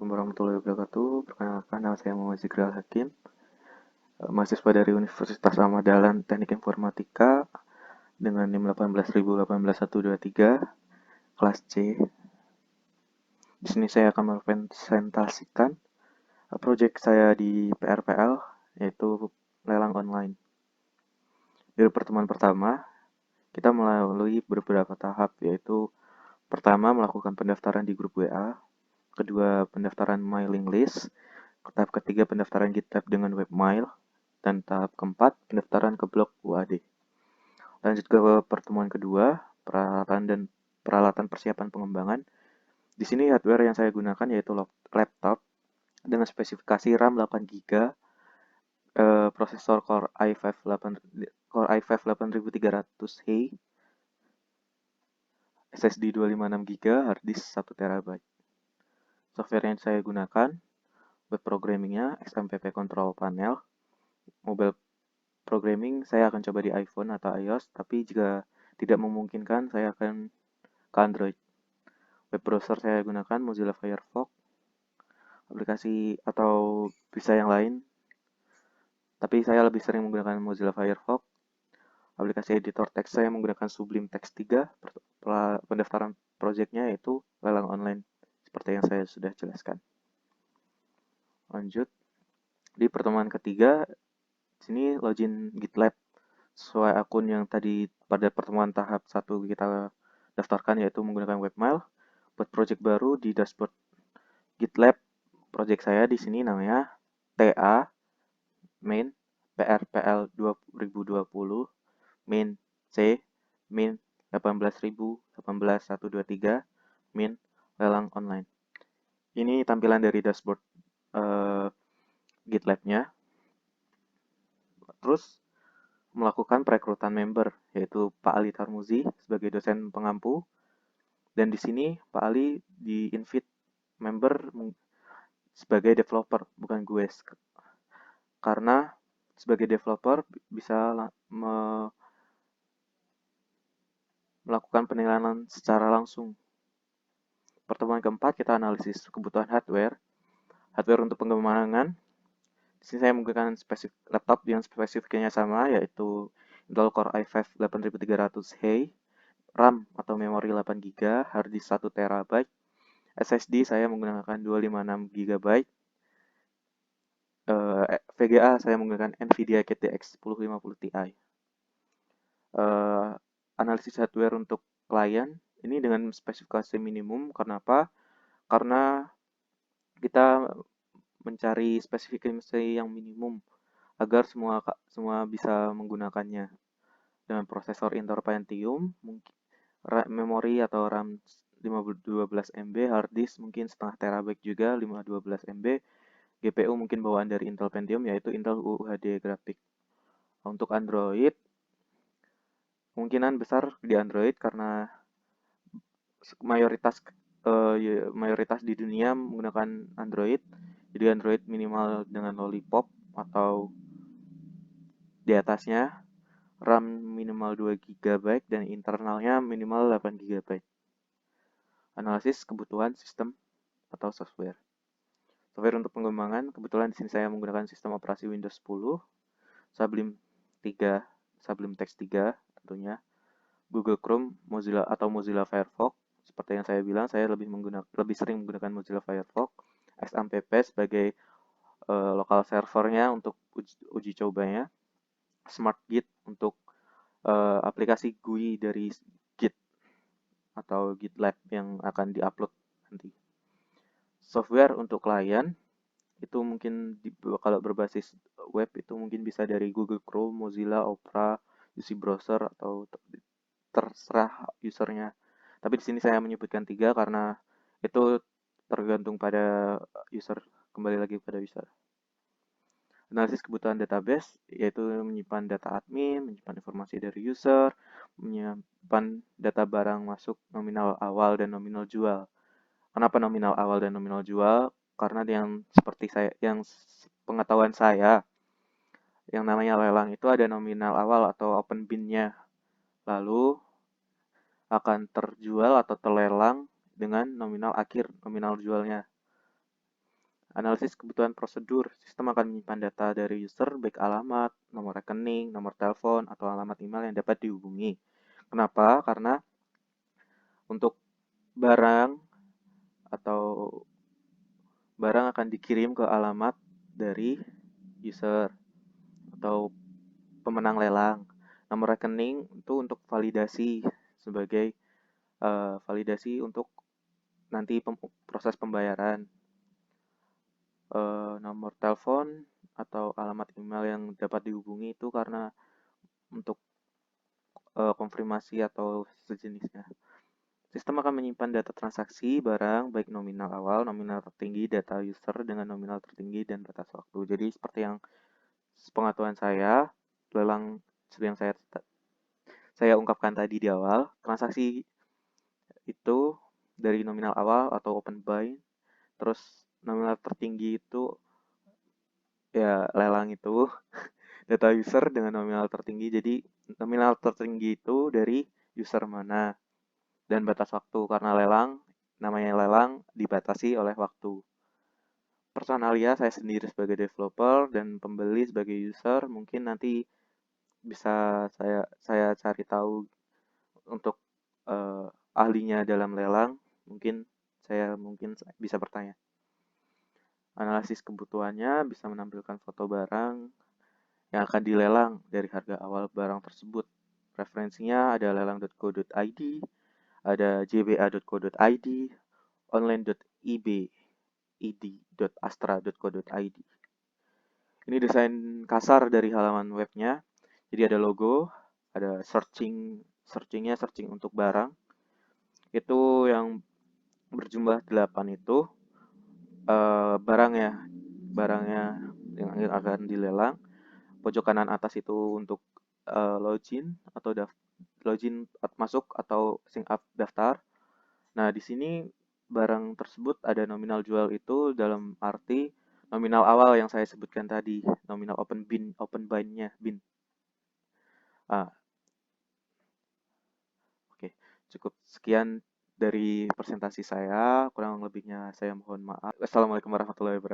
Assalamualaikum warahmatullahi wabarakatuh. Perkenalkan, nama saya Muhammad Zikral Hakim, mahasiswa dari Universitas Ahmad Dahlan Teknik Informatika dengan NIM 1818123, kelas C. Di sini saya akan mempresentasikan proyek saya di PRPL, yaitu lelang online. Dari pertemuan pertama, kita melalui beberapa tahap, yaitu pertama melakukan pendaftaran di grup WA, kedua pendaftaran mailing list, tahap ketiga pendaftaran GitLab dengan webmail, dan tahap keempat pendaftaran ke blog UAD. Lanjut ke pertemuan kedua, peralatan persiapan pengembangan. Di sini hardware yang saya gunakan yaitu laptop dengan spesifikasi RAM 8 GB, prosesor Core i5 8300H, SSD 256 GB, hard disk 1 TB. Software yang saya gunakan, web programmingnya XMPP Control Panel. Mobile programming saya akan coba di iPhone atau iOS, tapi jika tidak memungkinkan saya akan ke Android. Web browser saya gunakan Mozilla Firefox, aplikasi atau bisa yang lain, tapi saya lebih sering menggunakan Mozilla Firefox. Aplikasi editor teks saya menggunakan Sublime Text 3. Pendaftaran projectnya yaitu lelang online, seperti yang saya sudah jelaskan. Lanjut, di pertemuan ketiga, sini login GitLab sesuai akun yang tadi pada pertemuan tahap 1 kita daftarkan, yaitu menggunakan webmail. Buat project baru di dashboard GitLab, project saya di sini namanya TA main PRPL 2020 main C min 18.18123 min lelang online. Ini tampilan dari dashboard GitLab-nya. Terus melakukan perekrutan member, yaitu Pak Ali Tarmuzi sebagai dosen pengampu. Dan di sini Pak Ali di-invite member sebagai developer, bukan gue. Karena sebagai developer bisa melakukan penilaian secara langsung. Pertemuan keempat, kita analisis kebutuhan hardware. Hardware untuk pengembangan. Di sini saya menggunakan laptop yang spesifikasinya sama, yaitu Intel Core i5 8300H, RAM atau memori 8 GB, hard disk 1 TB, SSD saya menggunakan 256 GB, VGA saya menggunakan NVIDIA GTX 1050 Ti. Analisis hardware untuk klien ini dengan spesifikasi minimum. Kenapa? Karena kita mencari spesifikasi yang minimum agar semua bisa menggunakannya. Dengan prosesor Intel Pentium, mungkin memori atau RAM 512 MB, hard disk mungkin setengah terabyte juga 512 MB, GPU mungkin bawaan dari Intel Pentium yaitu Intel UHD Graphic. Untuk Android, kemungkinan besar di Android karena mayoritas di dunia menggunakan Android. Jadi Android minimal dengan Lollipop atau di atasnya, RAM minimal 2 GB dan internalnya minimal 8 GB. Analisis kebutuhan sistem atau software. Software untuk pengembangan, kebetulan di sini saya menggunakan sistem operasi Windows 10, Sublime 3, Sublime Text 3 tentunya, Google Chrome, Mozilla Firefox. Seperti yang saya bilang, saya lebih sering menggunakan Mozilla Firefox, XAMPP sebagai lokal servernya untuk uji cobanya, SmartGit untuk aplikasi GUI dari Git atau GitLab yang akan diupload nanti. Software untuk klien itu mungkin kalau berbasis web itu mungkin bisa dari Google Chrome, Mozilla, Opera, UC Browser atau terserah usernya. Tapi di sini saya menyebutkan 3 karena itu tergantung pada user, kembali lagi pada user. Analisis kebutuhan database, yaitu menyimpan data admin, menyimpan informasi dari user, menyimpan data barang masuk nominal awal dan nominal jual. Kenapa nominal awal dan nominal jual? Karena yang pengetahuan saya, yang namanya lelang itu ada nominal awal atau open bin-nya. Lalu akan terjual atau terlelang dengan nominal akhir, nominal jualnya. Analisis kebutuhan prosedur. Sistem akan menyimpan data dari user, baik alamat, nomor rekening, nomor telepon, atau alamat email yang dapat dihubungi. Kenapa? Karena untuk barang atau barang akan dikirim ke alamat dari user atau pemenang lelang. Nomor rekening itu untuk validasi sebagai validasi untuk nanti proses pembayaran. Nomor telepon atau alamat email yang dapat dihubungi itu karena untuk konfirmasi atau sejenisnya. Sistem akan menyimpan data transaksi barang baik nominal awal, nominal tertinggi, data user dengan nominal tertinggi dan batas waktu. Jadi seperti yang pengetahuan saya, lelang seperti yang saya ungkapkan tadi di awal, transaksi itu dari nominal awal atau open buy, terus nominal tertinggi itu ya lelang itu data user dengan nominal tertinggi. Jadi nominal tertinggi itu dari user mana dan batas waktu karena lelang namanya lelang dibatasi oleh waktu. Personalia saya sendiri sebagai developer dan pembeli sebagai user mungkin nanti bisa saya cari tahu untuk ahlinya dalam lelang mungkin bisa bertanya. Analisis kebutuhannya bisa menampilkan foto barang yang akan dilelang dari harga awal barang tersebut. Referensinya ada lelang.co.id, ada jba.co.id, online.id.astra.co.id. Ini desain kasar dari halaman webnya. Jadi ada logo, ada searching untuk barang. Itu yang berjumlah 8 itu barangnya yang akan dilelang. Pojok kanan atas itu untuk login atau login masuk atau sync up daftar. Nah, di sini barang tersebut ada nominal jual itu dalam arti nominal awal yang saya sebutkan tadi, nominal open bind-nya bin. Ah, oke. Cukup sekian dari presentasi saya, kurang lebihnya saya mohon maaf. Assalamualaikum warahmatullahi wabarakatuh.